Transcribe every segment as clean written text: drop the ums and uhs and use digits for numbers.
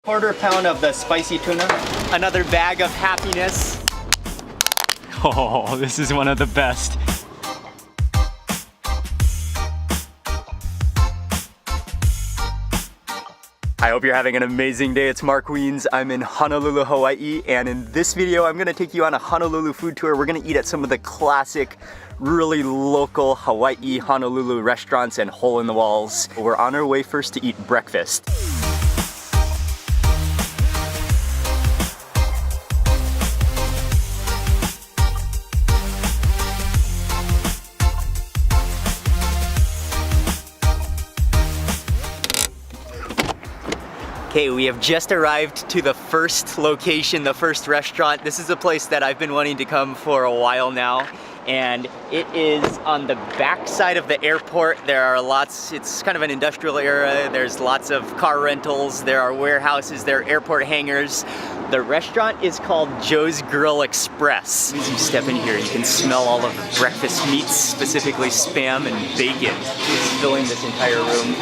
Quarter pound of the spicy tuna. Another bag of happiness. Oh, this is one of the best. I hope you're having an amazing day. It's Mark Weens. I'm in Honolulu, Hawaii, and in this video, I'm gonna take you on a Honolulu food tour. We're gonna eat at some of the classic, really local Hawaii, Honolulu restaurants and hole-in-the-walls. We're on our way first to eat breakfast. Okay, we have just arrived to the first location, the first restaurant. This is a place that I've been wanting to come for a while now, and it is on the back side of the airport. There are lots, it's kind of an industrial area. There's lots of car rentals, there are warehouses, there are airport hangars. The restaurant is called Joe's Grill Express. As you step in here, you can smell all of the breakfast meats, specifically Spam and bacon, is filling this entire room.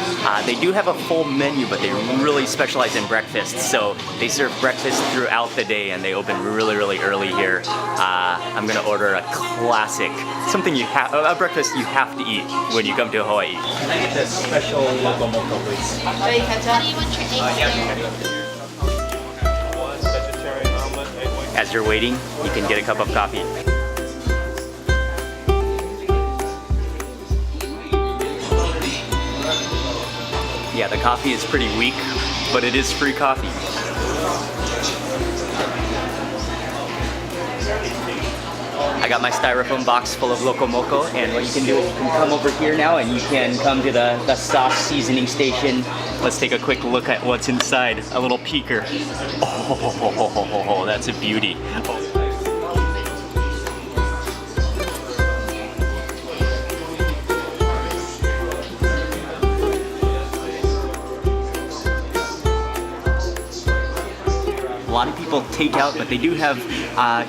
They do have a full menu, but they really specialize in breakfast. So they serve breakfast throughout the day, and they open really, really early here. I'm gonna order a classic, something you have, a breakfast you have to eat when you come to Hawaii. Can I get the special Loco Moco, please? What do you want your eggs there? As you're waiting, you can get a cup of coffee. Yeah, the coffee is pretty weak, but it is free coffee. I got my styrofoam box full of Loco Moco, and what you can do is you can come over here now and you can come to the sauce seasoning station. Let's take a quick look at what's inside, a little peeker. Oh, that's a beauty. A lot of people take out, but they do have,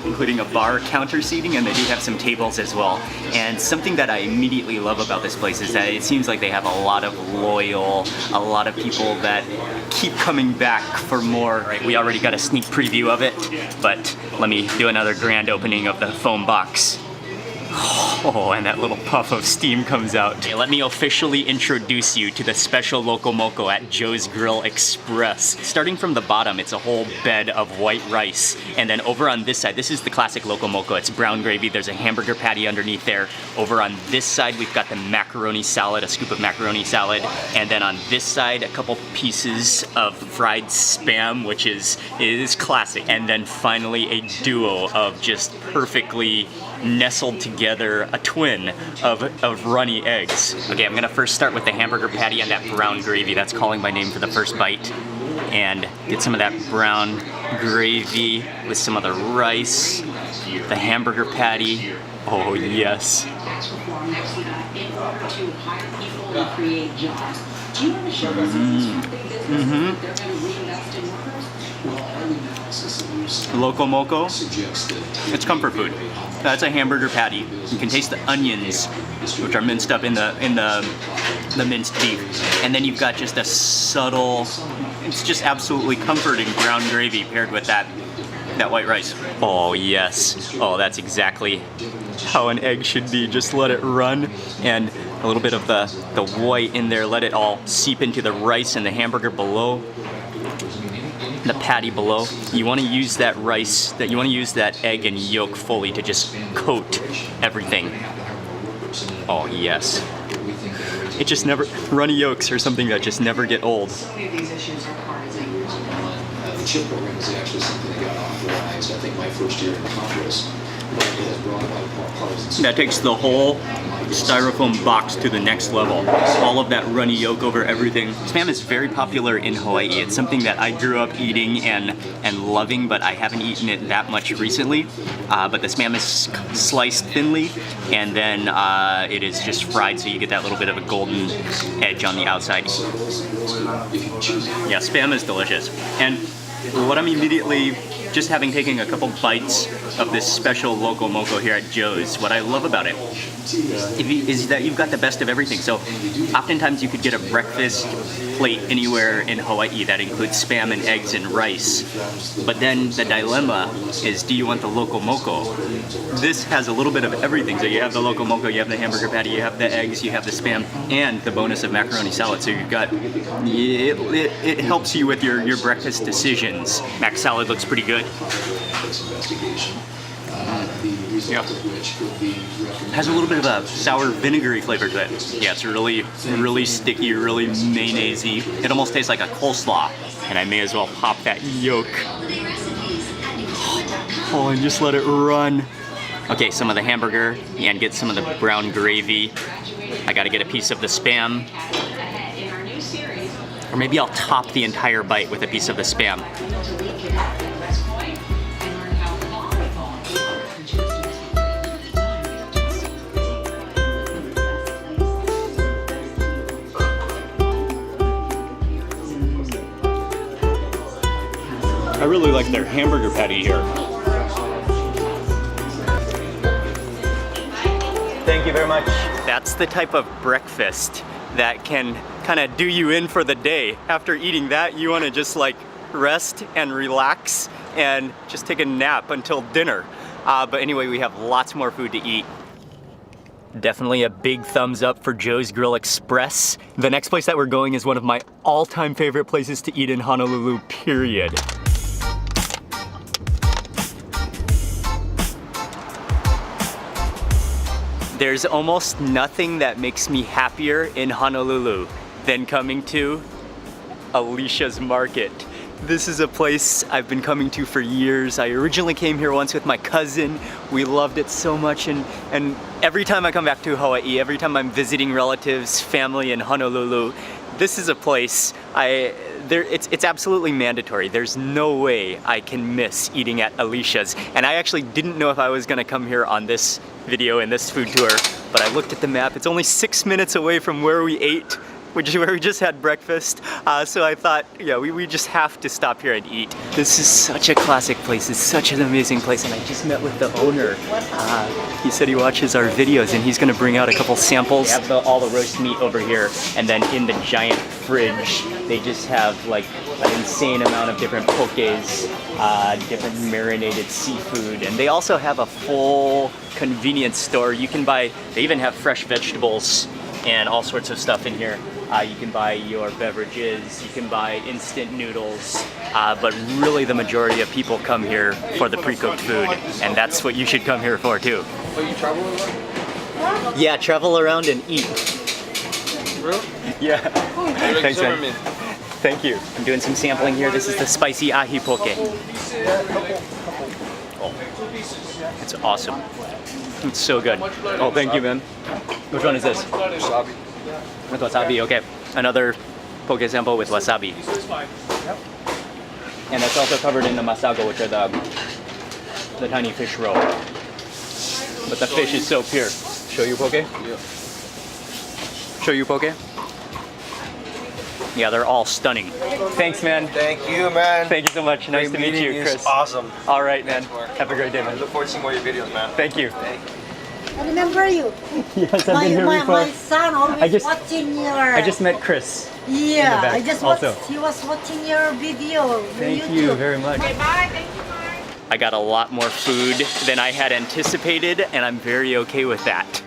including a bar counter seating, and they do have some tables as well. And something that I immediately love about this place is that it seems like they have a lot of a lot of people that keep coming back for more. Right, we already got a sneak preview of it, but let me do another grand opening of the foam box. Oh, and that little puff of steam comes out. Okay, let me officially introduce you to the special Loco Moco at Joe's Grill Express. Starting from the bottom, it's a whole bed of white rice. And then over on this side, this is the classic Loco Moco. It's brown gravy. There's a hamburger patty underneath there. Over on this side, we've got the macaroni salad, a scoop of macaroni salad. And then on this side, a couple pieces of fried Spam, which is classic. And then finally, a duo of just perfectly nestled together, a twin of runny eggs. Okay, I'm gonna first start with the hamburger patty and that brown gravy. That's calling my name for the first bite. And get some of that brown gravy with some of the rice, the hamburger patty. Oh yes. Loco Moco, it's comfort food. That's a hamburger patty. You can taste the onions, which are minced up in the minced beef. And then you've got just a subtle, it's just absolutely comforting brown gravy paired with that white rice. Oh yes, oh that's exactly how an egg should be. Just let it run, and a little bit of the white in there, let it all seep into the rice and the hamburger below. The patty below. You want to use that rice, you want to use that egg and yolk fully to just coat everything. Oh yes. It just never, runny yolks are something that just never get old. The chip program is actually something that got authorized, I think, my first year in Congress. That takes the whole styrofoam box to the next level. All of that runny yolk over everything. Spam is very popular in Hawaii. It's something that I grew up eating and loving, but I haven't eaten it that much recently. But the Spam is sliced thinly, and then it is just fried, so you get that little bit of a golden edge on the outside. Yeah, Spam is delicious. And what I'm immediately, just having taken a couple bites of this special Loco Moco here at Joe's, what I love about it is that you've got the best of everything. So oftentimes you could get a breakfast plate anywhere in Hawaii that includes spam and eggs and rice. But then the dilemma is, do you want the Loco Moco? This has a little bit of everything. So you have the Loco Moco, you have the hamburger patty, you have the eggs, you have the spam, and the bonus of macaroni salad. So you've got, it helps you with your breakfast decisions. Mac salad looks pretty good. Yeah. Has a little bit of a sour vinegary flavor to it. Yeah, it's really sticky, really mayonnaise-y. It almost tastes like a coleslaw. And I may as well pop that yolk. Oh, and just let it run. Okay, some of the hamburger and get some of the brown gravy. I gotta get a piece of the spam. Or maybe I'll top the entire bite with a piece of the spam. I really like their hamburger patty here. Thank you very much. That's the type of breakfast that can kind of do you in for the day. After eating that, you want to just like rest and relax and just take a nap until dinner. But anyway, we have lots more food to eat. Definitely a big thumbs up for Joe's Grill Express. The next place that we're going is one of my all-time favorite places to eat in Honolulu, period. There's almost nothing that makes me happier in Honolulu than coming to Alicia's Market. This is a place I've been coming to for years. I originally came here once with my cousin. We loved it so much, and every time I come back to Hawaii, every time I'm visiting relatives, family in Honolulu, this is a place it's absolutely mandatory. There's no way I can miss eating at Alicia's. And I actually didn't know if I was gonna come here on this video and this food tour, but I looked at the map. It's only 6 minutes away from where we ate, which is where we just had breakfast. So I thought, yeah, we just have to stop here and eat. This is such a classic place. It's such an amazing place. And I just met with the owner. He said he watches our videos and he's gonna bring out a couple samples. They have all the roast meat over here. And then in the giant fridge, they just have like an insane amount of different pokés, different marinated seafood. And they also have a full convenience store. You can buy, they even have fresh vegetables and all sorts of stuff in here. You can buy your beverages, you can buy instant noodles, but really the majority of people come here for the pre-cooked food, and that's what you should come here for too. Oh, you travel around? Yeah, travel around and eat. Really? Yeah. Thanks, man. Thank you. I'm doing some sampling here. This is the spicy ahi poke. Oh, it's awesome. It's so good. Oh, thank you, man. Which one is this? Wasabi. With wasabi, okay. Another poke sample with wasabi. And that's also covered in the masago, which are the tiny fish roe. But the fish is so pure. Show you poke? Yeah. Show you poke? Yeah, they're all stunning. Thanks, man. Thank you, man. Thank you so much. Nice to meet you, Chris. Awesome. All right, man. Have a great day, I man. look forward to seeing more of your videos, man. Thank you. I remember you. Yes, I've been here before. My son always watching your. I just met Chris. Yeah, back I just also. watched. He was watching your video. Thank YouTube. you very much. Bye. Thank you, Mark. I got a lot more food than I had anticipated, and I'm very okay with that.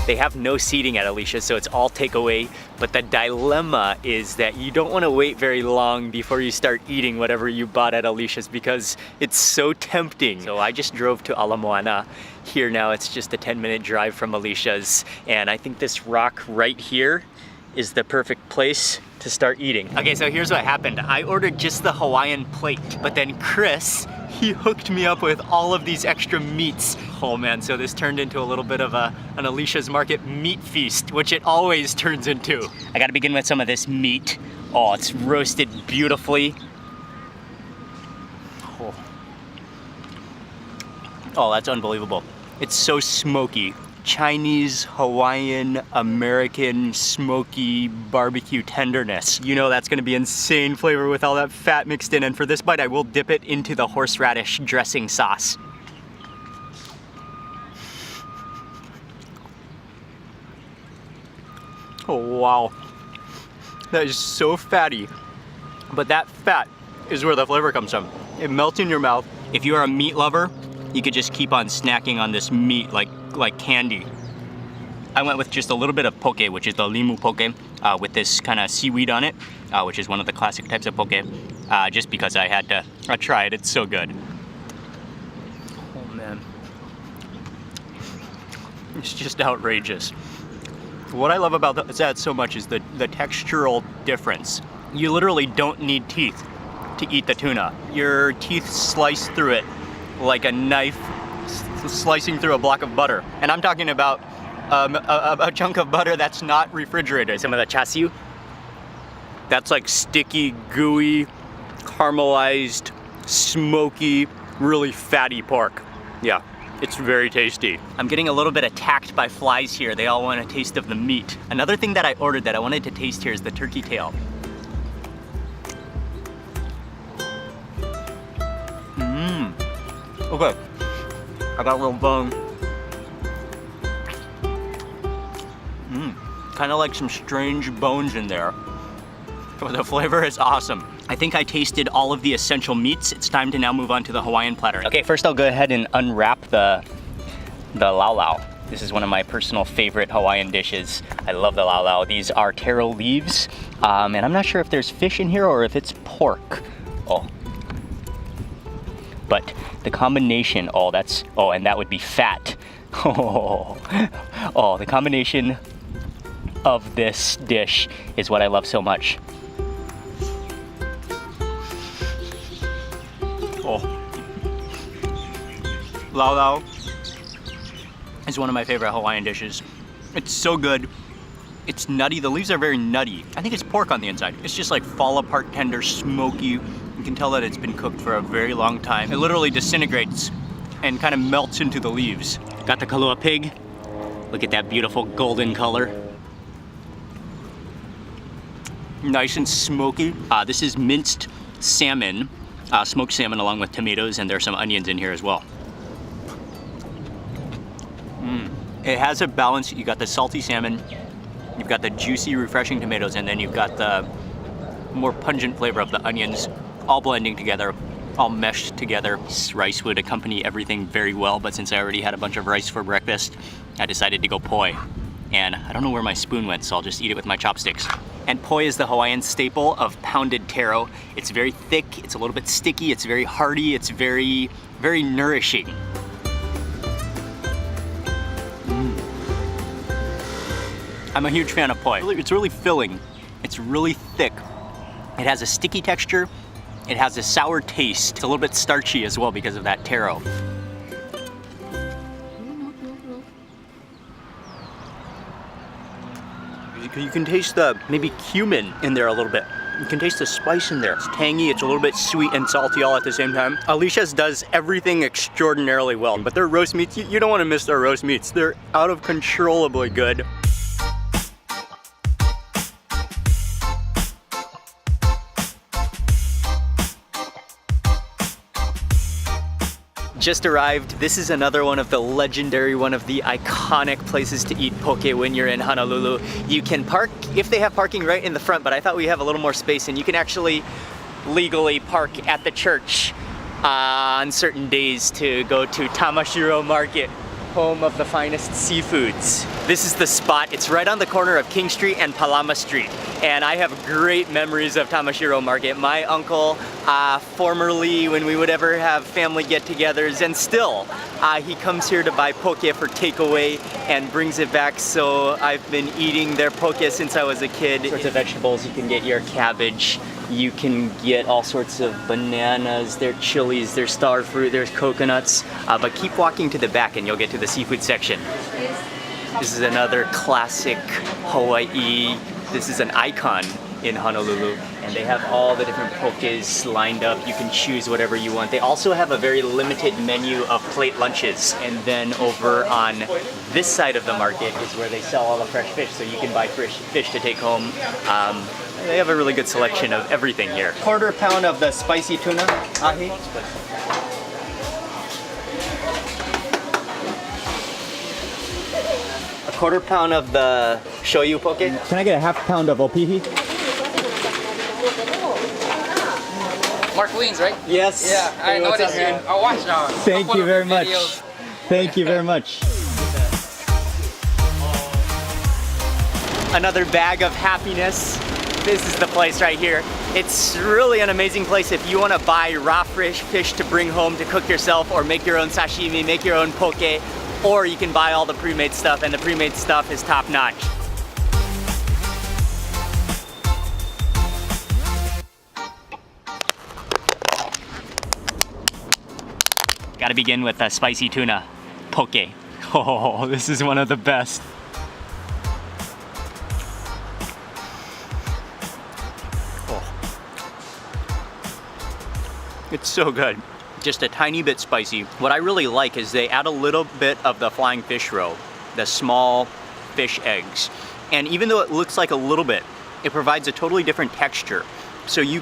They have no seating at Alicia's, so it's all takeaway. But the dilemma is that you don't want to wait very long before you start eating whatever you bought at Alicia's because it's so tempting. So I just drove to Ala Moana. Here now, it's just a 10-minute drive from Alicia's. And I think this rock right here is the perfect place to start eating. Okay, so here's what happened. I ordered just the Hawaiian plate, but then Chris, he hooked me up with all of these extra meats. Oh man, so this turned into a little bit of an Alicia's Market meat feast, which it always turns into. I gotta begin with some of this meat. Oh, it's roasted beautifully. Oh, that's unbelievable. It's so smoky. Chinese, Hawaiian, American, smoky barbecue tenderness. You know that's gonna be insane flavor with all that fat mixed in. And for this bite, I will dip it into the horseradish dressing sauce. Oh wow, that is so fatty. But that fat is where the flavor comes from. It melts in your mouth. If you are a meat lover, you could just keep on snacking on this meat like candy. I went with just a little bit of poke, which is the limu poke, with this kind of seaweed on it, which is one of the classic types of poke, just because I had to try it. It's so good. Oh man. It's just outrageous. What I love about that so much is the textural difference. You literally don't need teeth to eat the tuna. Your teeth slice through it like a knife slicing through a block of butter. And I'm talking about a chunk of butter that's not refrigerated. Some of the chassis, that's like sticky, gooey, caramelized, smoky, really fatty pork. Yeah, it's very tasty. I'm getting a little bit attacked by flies here. They all want a taste of the meat. Another thing that I ordered that I wanted to taste here is the turkey tail. Okay, I got a little bone. Kind of like some strange bones in there. But the flavor is awesome. I think I tasted all of the essential meats. It's time to now move on to the Hawaiian platter. Okay, first I'll go ahead and unwrap the laulau. This is one of my personal favorite Hawaiian dishes. I love the laulau. These are taro leaves, and I'm not sure if there's fish in here or if it's pork. Oh. But the combination, and that would be fat. Oh, the combination of this dish is what I love so much. Oh. Laulau is one of my favorite Hawaiian dishes. It's so good. It's nutty. The leaves are very nutty. I think it's pork on the inside. It's just like fall apart tender, smoky. You can tell that it's been cooked for a very long time. It literally disintegrates and kind of melts into the leaves. Got the kalua pig. Look at that beautiful golden color. Nice and smoky. This is minced salmon, smoked salmon along with tomatoes, and there's some onions in here as well. It has a balance. You got the salty salmon, you've got the juicy, refreshing tomatoes, and then you've got the more pungent flavor of the onions, all blending together, all meshed together. This rice would accompany everything very well, but since I already had a bunch of rice for breakfast, I decided to go poi. And I don't know where my spoon went, so I'll just eat it with my chopsticks. And poi is the Hawaiian staple of pounded taro. It's very thick, it's a little bit sticky, it's very hearty, it's very, very nourishing. I'm a huge fan of poi. It's really filling, it's really thick. It has a sticky texture, it has a sour taste. It's a little bit starchy as well because of that taro. You can taste the maybe cumin in there a little bit. You can taste the spice in there. It's tangy, it's a little bit sweet and salty all at the same time. Alicia's does everything extraordinarily well, but their roast meats, you don't want to miss their roast meats. They're out of controllably good. Just arrived. This is another one of the legendary, one of the iconic places to eat poke when you're in Honolulu. You can park, if they have parking right in the front, but I thought we have a little more space, and you can actually legally park at the church on certain days to go to Tamashiro Market, home of the finest seafoods. This is the spot. It's right on the corner of King Street and Palama Street. And I have great memories of Tamashiro Market. My uncle, formerly when we would ever have family get-togethers, and still, he comes here to buy poke for takeaway and brings it back. So I've been eating their poke since I was a kid. Sorts of vegetables. You can get your cabbage. You can get all sorts of bananas, there's chilies, there's star fruit, there's coconuts. But keep walking to the back and you'll get to the seafood section. This is another classic Hawaii. This is an icon in Honolulu, and they have all the different pokés lined up. You can choose whatever you want. They also have a very limited menu of plate lunches, and then over on this side of the market is where they sell all the fresh fish, so you can buy fresh fish to take home. They have a really good selection of everything here. Quarter pound of the spicy tuna ahi. A quarter pound of the shoyu poke. Can I get a half pound of opihi? Mark Leans, right? Yes. Yeah, I noticed you. I watched now. Thank you very much. Thank you very much. Another bag of happiness. This is the place right here. It's really an amazing place if you want to buy raw fish to bring home to cook yourself, or make your own sashimi, make your own poke, or you can buy all the pre-made stuff, and the pre-made stuff is top notch. Gotta begin with the spicy tuna poke. Oh, this is one of the best. It's so good. Just a tiny bit spicy. What I really like is they add a little bit of the flying fish roe, the small fish eggs. And even though it looks like a little bit, it provides a totally different texture. So you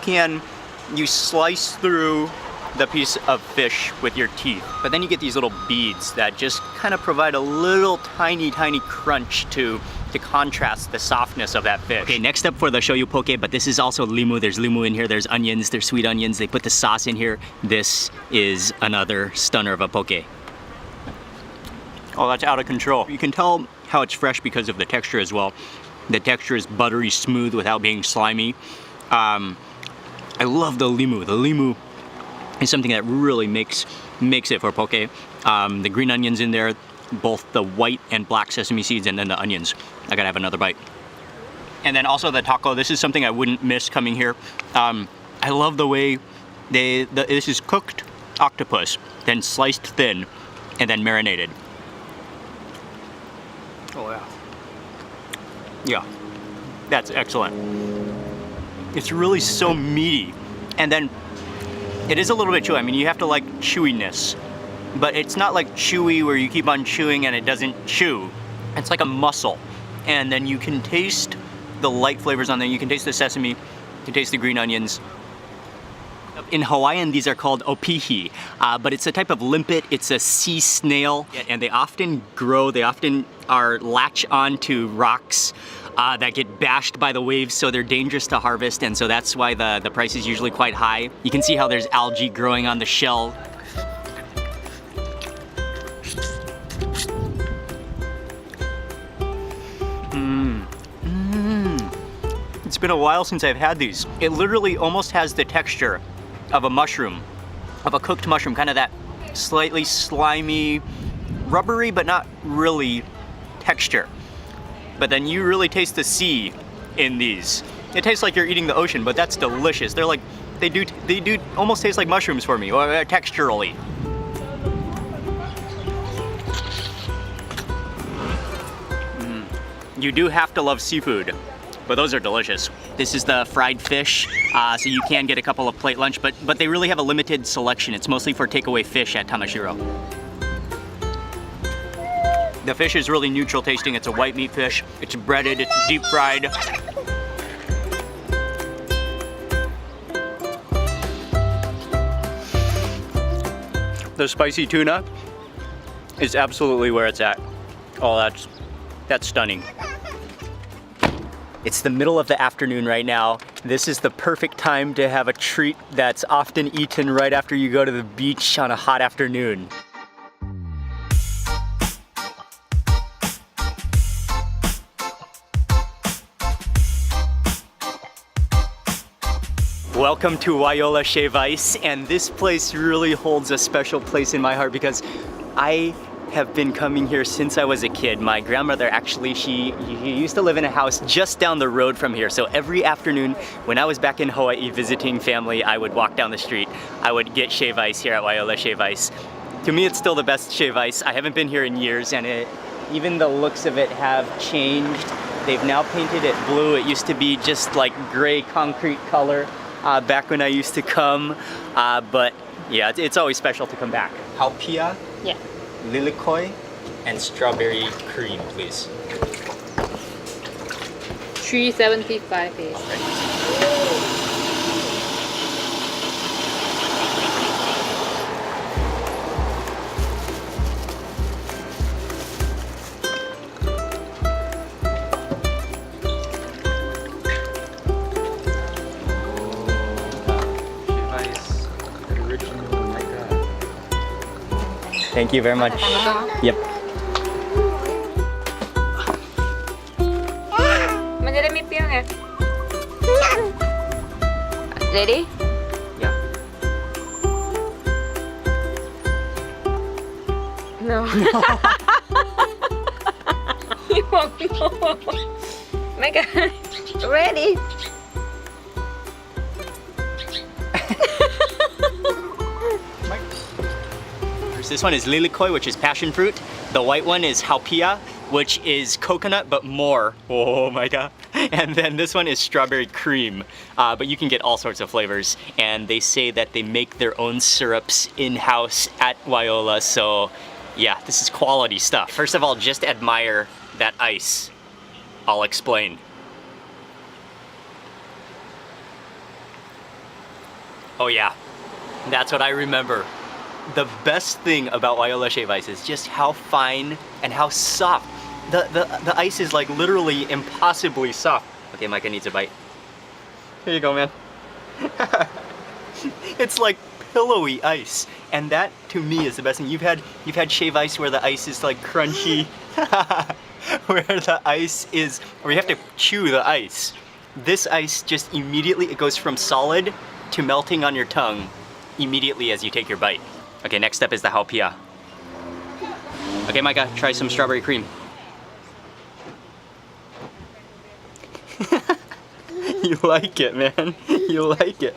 slice through the piece of fish with your teeth, but then you get these little beads that just kind of provide a little tiny crunch to contrast the softness of that fish. Okay, next up for the shoyu poke, but this is also limu. There's limu in here, there's onions, there's sweet onions. They put the sauce in here. This is another stunner of a poke. Oh, that's out of control. You can tell how it's fresh because of the texture as well. The texture is buttery smooth without being slimy. I love the limu. The limu is something that really makes it for poke. The green onions in there, both the white and black sesame seeds, and then the onions. I gotta have another bite. And then also the taco. This is something I wouldn't miss coming here. I love the way this is cooked octopus, then sliced thin, and then marinated. Oh yeah. Yeah, that's excellent. It's really so meaty. And then it is a little bit chewy. I mean, you have to like chewiness, but it's not like chewy where you keep on chewing and it doesn't chew. It's like a muscle. And then you can taste the light flavors on there. You can taste the sesame, you can taste the green onions. In Hawaiian, these are called opihi, but it's a type of limpet. It's a sea snail, and they often are latch onto rocks that get bashed by the waves, so they're dangerous to harvest, and so that's why the price is usually quite high. You can see how there's algae growing on the shell. It's been a while since I've had these. It literally almost has the texture of a mushroom, of a cooked mushroom, kind of that slightly slimy, rubbery, but not really texture. But then you really taste the sea in these. It tastes like you're eating the ocean, but that's delicious. They're like, they do almost taste like mushrooms for me, or texturally. You do have to love seafood, but those are delicious. This is the fried fish, so you can get a couple of plate lunch, but they really have a limited selection. It's mostly for takeaway fish at Tamashiro. The fish is really neutral tasting. It's a white meat fish. It's breaded, it's deep fried. The spicy tuna is absolutely where it's at. Oh, that's stunning. It's the middle of the afternoon right now. This is the perfect time to have a treat that's often eaten right after you go to the beach on a hot afternoon. Welcome to Waiola Shave Ice, and this place really holds a special place in my heart because I have been coming here since I was a kid. My grandmother actually, she used to live in a house just down the road from here. So every afternoon when I was back in Hawaii visiting family, I would walk down the street. I would get shave ice here at Waiola Shave Ice. To me, it's still the best shave ice. I haven't been here in years, and Even the looks of it have changed. They've now painted it blue. It used to be just like gray concrete color back when I used to come. But yeah, it's always special to come back. Haupia, Yeah. lilikoi, and strawberry cream, please. 375 is. Thank you very much. Yep. Madami piyong eh. Ready? Yeah. No. You won't know. My God. Ready? This one is lilikoi, which is passion fruit. The white one is haupia, which is coconut, but more. Oh my God. And then this one is strawberry cream. But you can get all sorts of flavors. And they say that they make their own syrups in-house at Waiola's. So yeah, this is quality stuff. First of all, just admire that ice. I'll explain. Oh yeah, that's what I remember. The best thing about Waiola shave ice is just how fine and how soft. The ice is like literally impossibly soft. Okay, Micah needs a bite. Here you go, man. It's like pillowy ice, and that to me is the best thing. You've had shave ice where the ice is like crunchy, where the ice is, where you have to chew the ice. This ice just immediately, it goes from solid to melting on your tongue immediately as you take your bite. Okay, next step is the haupia. Okay, Micah, try some strawberry cream. You like it, man. You like it.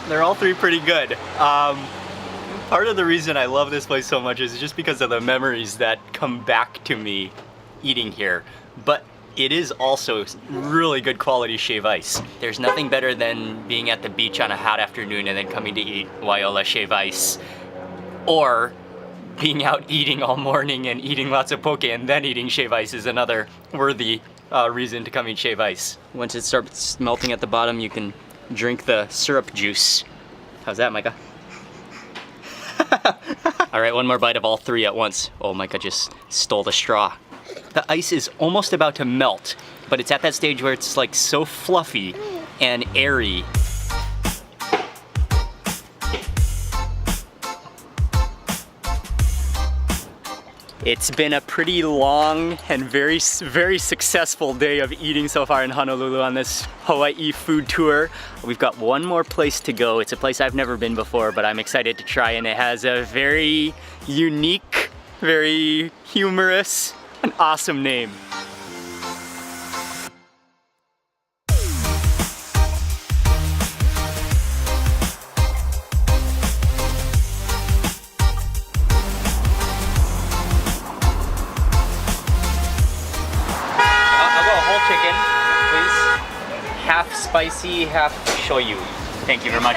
They're all three pretty good. Part of the reason I love this place so much is just because of the memories that come back to me eating here. But it is also really good quality shave ice. There's nothing better than being at the beach on a hot afternoon and then coming to eat Waiola shave ice. Or being out eating all morning and eating lots of poke and then eating shave ice is another worthy reason to come eat shave ice. Once it starts melting at the bottom, you can drink the syrup juice. How's that, Micah? All right, one more bite of all three at once. Oh, Micah just stole the straw. The ice is almost about to melt, but it's at that stage where it's like so fluffy and airy. It's been a pretty long and very successful day of eating so far in Honolulu on this Hawaii food tour. We've got one more place to go. It's a place I've never been before, but I'm excited to try, and it has a very unique, very humorous, an awesome name. I'll go a whole chicken, please. Half spicy, half shoyu. Thank you very much.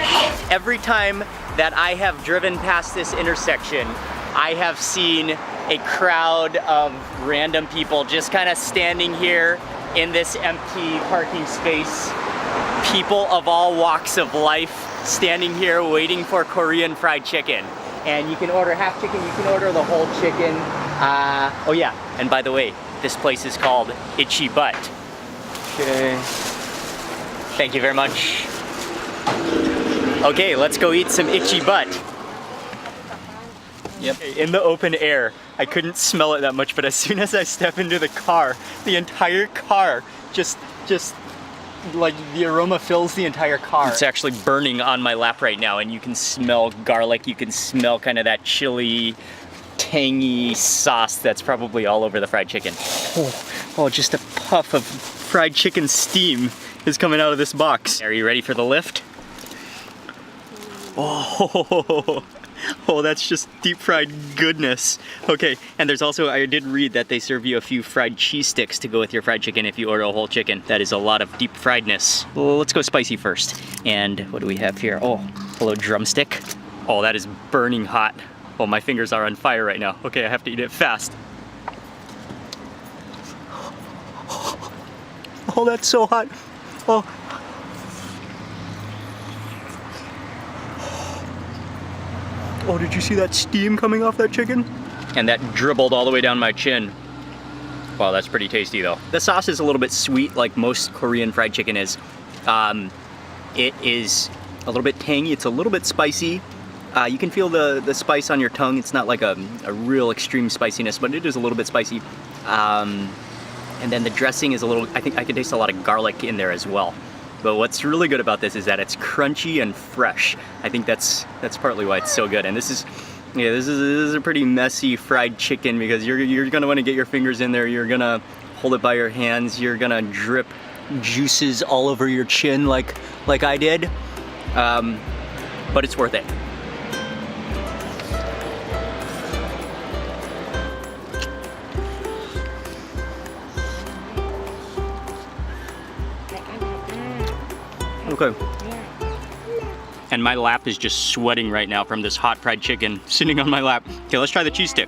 Every time that I have driven past this intersection, I have seen a crowd of random people just kind of standing here in this empty parking space. People of all walks of life standing here waiting for Korean fried chicken. And you can order half chicken, you can order the whole chicken. Oh yeah, and by the way, this place is called Itchy Butt. Okay. Thank you very much. Okay, let's go eat some Itchy Butt. Yep. In the open air, I couldn't smell it that much, but as soon as I step into the car, the entire car just like the aroma fills the entire car. It's actually burning on my lap right now, and you can smell garlic, you can smell kind of that chili, tangy sauce that's probably all over the fried chicken. Oh, just a puff of fried chicken steam is coming out of this box. Are you ready for the lift? Oh, oh, that's just deep fried goodness. Okay, and there's also, I did read that they serve you a few fried cheese sticks to go with your fried chicken if you order a whole chicken. That is a lot of deep friedness. Well, let's go spicy first. And what do we have here? Oh, hello, drumstick. Oh, that is burning hot. Oh, my fingers are on fire right now. Okay, I have to eat it fast. Oh, that's so hot. Oh. Oh, did you see that steam coming off that chicken? And that dribbled all the way down my chin. Wow, that's pretty tasty though. The sauce is a little bit sweet like most Korean fried chicken is. It is a little bit tangy, it's a little bit spicy. You can feel the spice on your tongue. It's not like a real extreme spiciness, but it is a little bit spicy. And then the dressing is a little, I think I can taste a lot of garlic in there as well. But what's really good about this is that it's crunchy and fresh. I think that's partly why it's so good. And this is a pretty messy fried chicken because you're gonna want to get your fingers in there. You're gonna hold it by your hands. You're gonna drip juices all over your chin like I did. But it's worth it. Okay. And my lap is just sweating right now from this hot fried chicken sitting on my lap. Okay, let's try the cheese stick.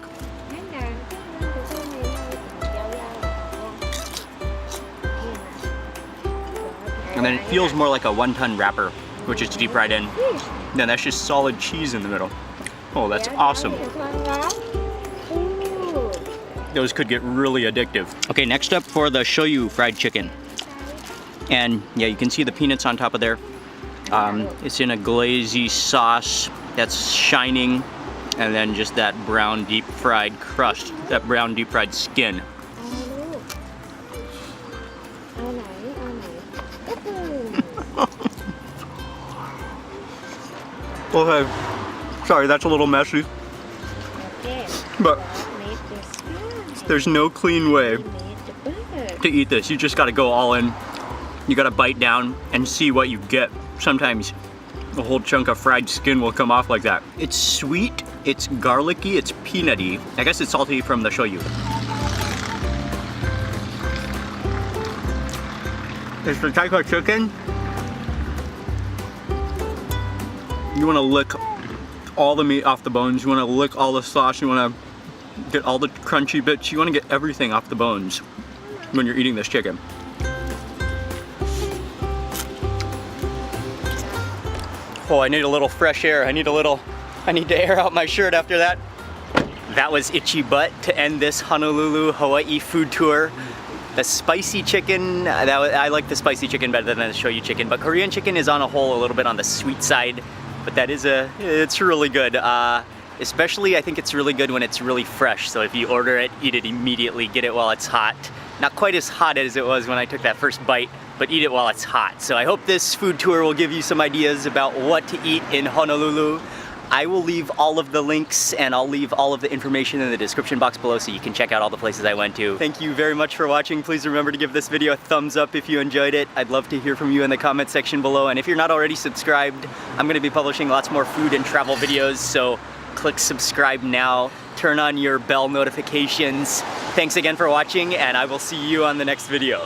And then it feels more like a wonton wrapper, which is deep fried in. Then that's just solid cheese in the middle. Oh, that's awesome. Those could get really addictive. Okay, next up for the shoyu fried chicken. And yeah, you can see the peanuts on top of there. It's in a glazy sauce that's shining, and then just that brown deep fried crust, that brown deep fried skin. Okay, sorry, that's a little messy, but there's no clean way to eat this. You just gotta go all in. You gotta bite down and see what you get. Sometimes a whole chunk of fried skin will come off like that. It's sweet, it's garlicky, it's peanutty. I guess it's salty from the shoyu. It's the type of chicken you wanna lick all the meat off the bones, you wanna lick all the sauce, you wanna get all the crunchy bits, you wanna get everything off the bones when you're eating this chicken. Oh, I need a little fresh air. I need to air out my shirt after that. That was Itchy Butt to end this Honolulu, Hawaii food tour. The spicy chicken, I like the spicy chicken better than the shoyu chicken, but Korean chicken is on a whole a little bit on the sweet side, but it's really good. Especially I think it's really good when it's really fresh. So if you order it, eat it immediately, get it while it's hot. Not quite as hot as it was when I took that first bite, but eat it while it's hot. So I hope this food tour will give you some ideas about what to eat in Honolulu. I will leave all of the links and I'll leave all of the information in the description box below so you can check out all the places I went to. Thank you very much for watching. Please remember to give this video a thumbs up if you enjoyed it. I'd love to hear from you in the comment section below. And if you're not already subscribed, I'm gonna be publishing lots more food and travel videos, so click subscribe now. Turn on your bell notifications. Thanks again for watching, and I will see you on the next video.